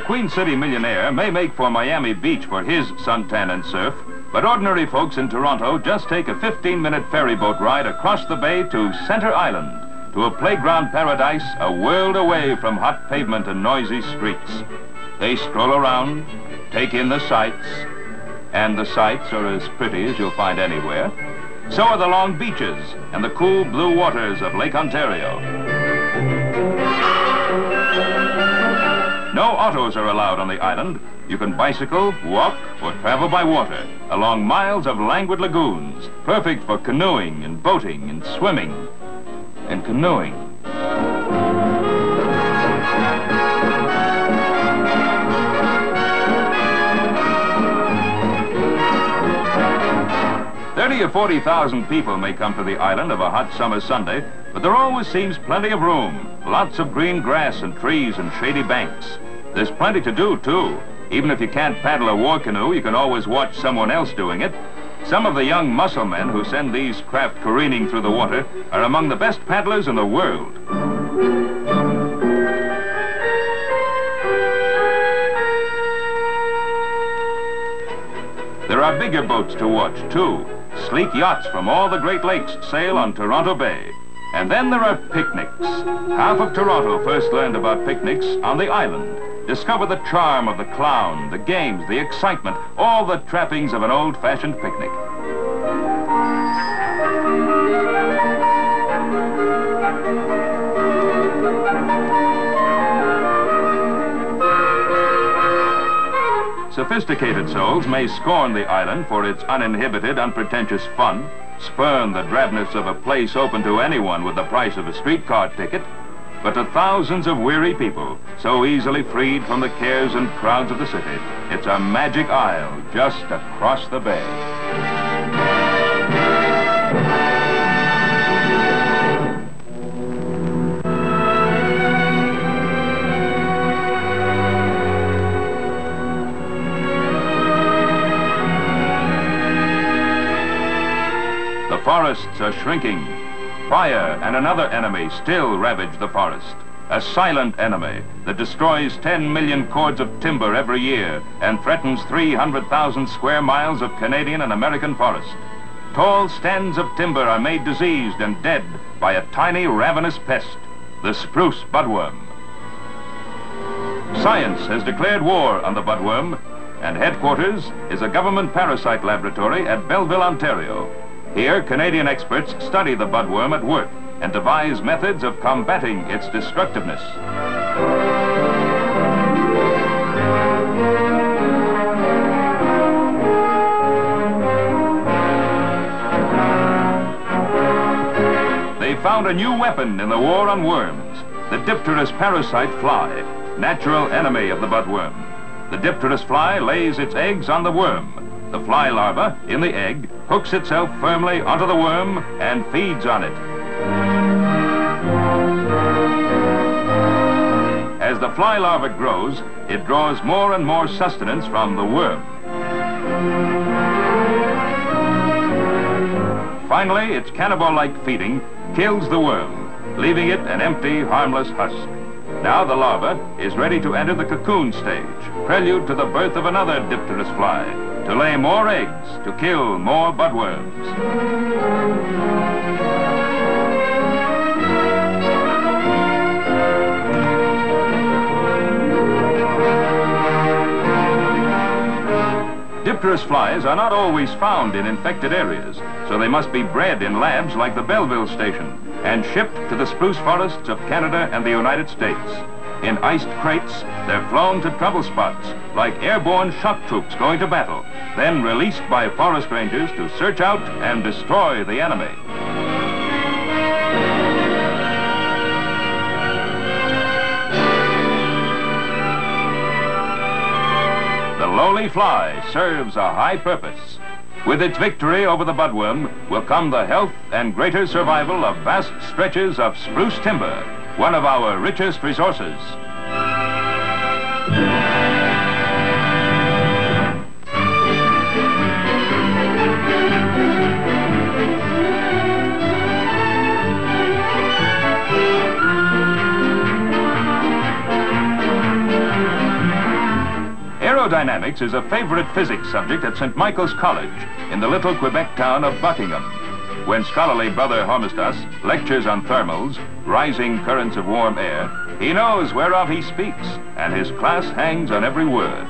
Queen City millionaire may make for Miami Beach for his suntan and surf, but ordinary folks in Toronto just take a 15-minute ferry boat ride across the bay to Center Island, to a playground paradise a world away from hot pavement and noisy streets. They stroll around, take in the sights, and the sights are as pretty as you'll find anywhere. So are the long beaches and the cool blue waters of Lake Ontario. No autos are allowed on the island. You can bicycle, walk, or travel by water along miles of languid lagoons, perfect for canoeing and boating and swimming and canoeing. Or 40,000 people may come to the island of a hot summer Sunday, but there always seems plenty of room. Lots of green grass and trees and shady banks. There's plenty to do, too. Even if you can't paddle a war canoe, you can always watch someone else doing it. Some of the young muscle men who send these craft careening through the water are among the best paddlers in the world. There are bigger boats to watch, too. Sleek yachts from all the Great Lakes sail on Toronto Bay. And then there are picnics. Half of Toronto first learned about picnics on the island. Discover the charm of the clown, the games, the excitement, all the trappings of an old-fashioned picnic. Sophisticated souls may scorn the island for its uninhibited, unpretentious fun, spurn the drabness of a place open to anyone with the price of a streetcar ticket. But to thousands of weary people, so easily freed from the cares and crowds of the city, it's a magic isle just across the bay. The forests are shrinking. Fire and another enemy still ravage the forest. A silent enemy that destroys 10 million cords of timber every year and threatens 300,000 square miles of Canadian and American forest. Tall stands of timber are made diseased and dead by a tiny ravenous pest, the spruce budworm. Science has declared war on the budworm, and headquarters is a government parasite laboratory at Belleville, Ontario. Here, Canadian experts study the budworm at work and devise methods of combating its destructiveness. They found a new weapon in the war on worms, the dipterous parasite fly, natural enemy of the budworm. The dipterous fly lays its eggs on the worm. The fly larva, in the egg, hooks itself firmly onto the worm and feeds on it. As the fly larva grows, it draws more and more sustenance from the worm. Finally, its cannibal-like feeding kills the worm, leaving it an empty, harmless husk. Now the larva is ready to enter the cocoon stage, prelude to the birth of another dipterous fly, to lay more eggs, to kill more budworms. Dipterous flies are not always found in infected areas, so they must be bred in labs like the Belleville station and shipped to the spruce forests of Canada and the United States. In iced crates, they're flown to trouble spots, like airborne shock troops going to battle, then released by forest rangers to search out and destroy the enemy. The lowly fly serves a high purpose. With its victory over the budworm will come the health and greater survival of vast stretches of spruce timber, one of our richest resources. Aerodynamics is a favorite physics subject at St. Michael's College in the little Quebec town of Buckingham. When scholarly Brother Hormisdas lectures on thermals, rising currents of warm air, he knows whereof he speaks, and his class hangs on every word.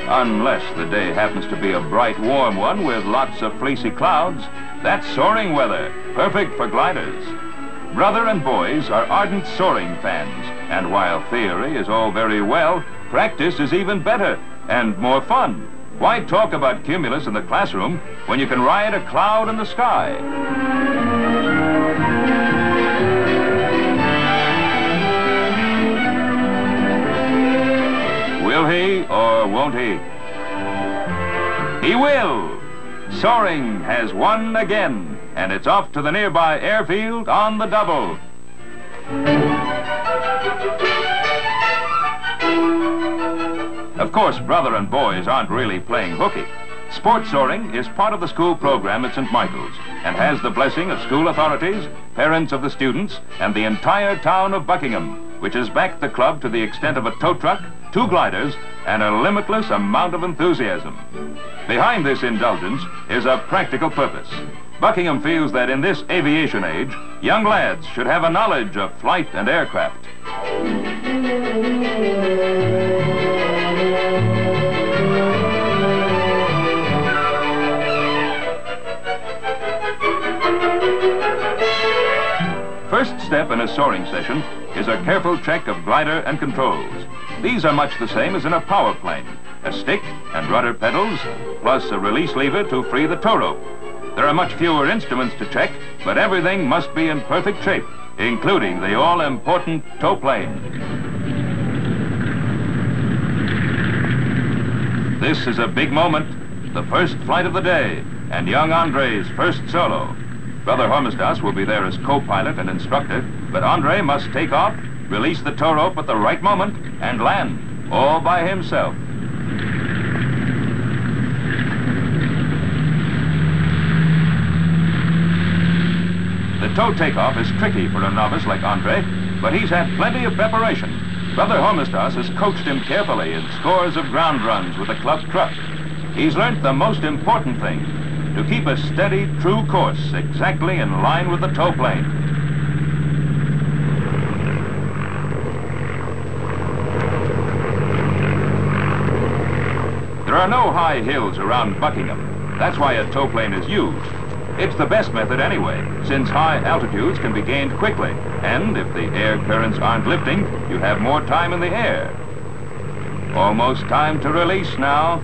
Unless the day happens to be a bright, warm one with lots of fleecy clouds, that's soaring weather, perfect for gliders. Brother and boys are ardent soaring fans, and while theory is all very well, practice is even better and more fun. Why talk about cumulus in the classroom when you can ride a cloud in the sky? Will he or won't he? He will! Soaring has won again, and it's off to the nearby airfield on the double. Of course, brother and boys aren't really playing hooky. Sport soaring is part of the school program at St. Michael's and has the blessing of school authorities, parents of the students, and the entire town of Buckingham, which has backed the club to the extent of a tow truck, 2 gliders, and a limitless amount of enthusiasm. Behind this indulgence is a practical purpose. Buckingham feels that in this aviation age, young lads should have a knowledge of flight and aircraft. First step in a soaring session is a careful check of glider and controls. These are much the same as in a power plane. A stick and rudder pedals, plus a release lever to free the tow rope. There are much fewer instruments to check, but everything must be in perfect shape, including the all-important tow plane. This is a big moment, the first flight of the day, and young Andre's first solo. Brother Hormisdas will be there as co-pilot and instructor, but Andre must take off, release the tow rope at the right moment, and land, all by himself. The tow takeoff is tricky for a novice like Andre, but he's had plenty of preparation. Brother Hormisdas has coached him carefully in scores of ground runs with the club truck. He's learned the most important thing, to keep a steady, true course exactly in line with the tow plane. There are no high hills around Buckingham. That's why a tow plane is used. It's the best method anyway, since high altitudes can be gained quickly, and if the air currents aren't lifting, you have more time in the air. Almost time to release now.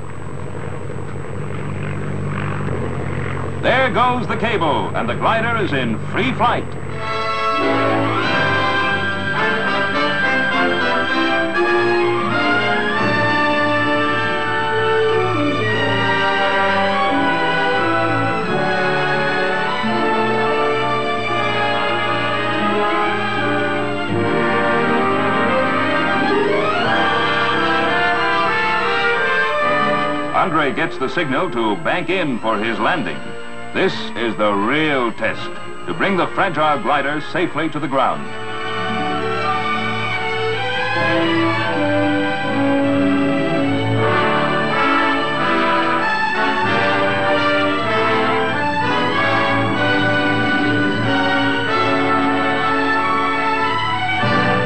There goes the cable, and the glider is in free flight. Andre gets the signal to bank in for his landing. This is the real test, to bring the fragile glider safely to the ground.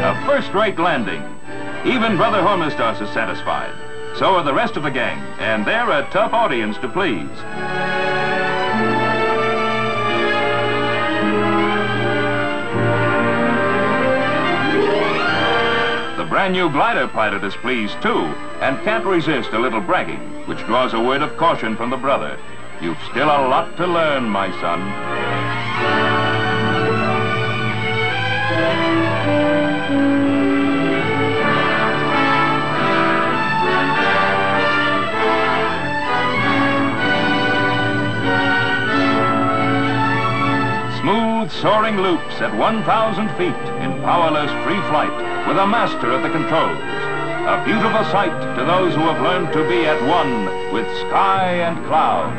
A first-rate landing. Even Brother Hormisdas is satisfied. So are the rest of the gang, and they're a tough audience to please. The brand new glider pilot is pleased too, and can't resist a little bragging, which draws a word of caution from the brother. You've still a lot to learn, my son. Smooth soaring loops at 1,000 feet in powerless free flight with a master at the controls. A beautiful sight to those who have learned to be at one with sky and cloud.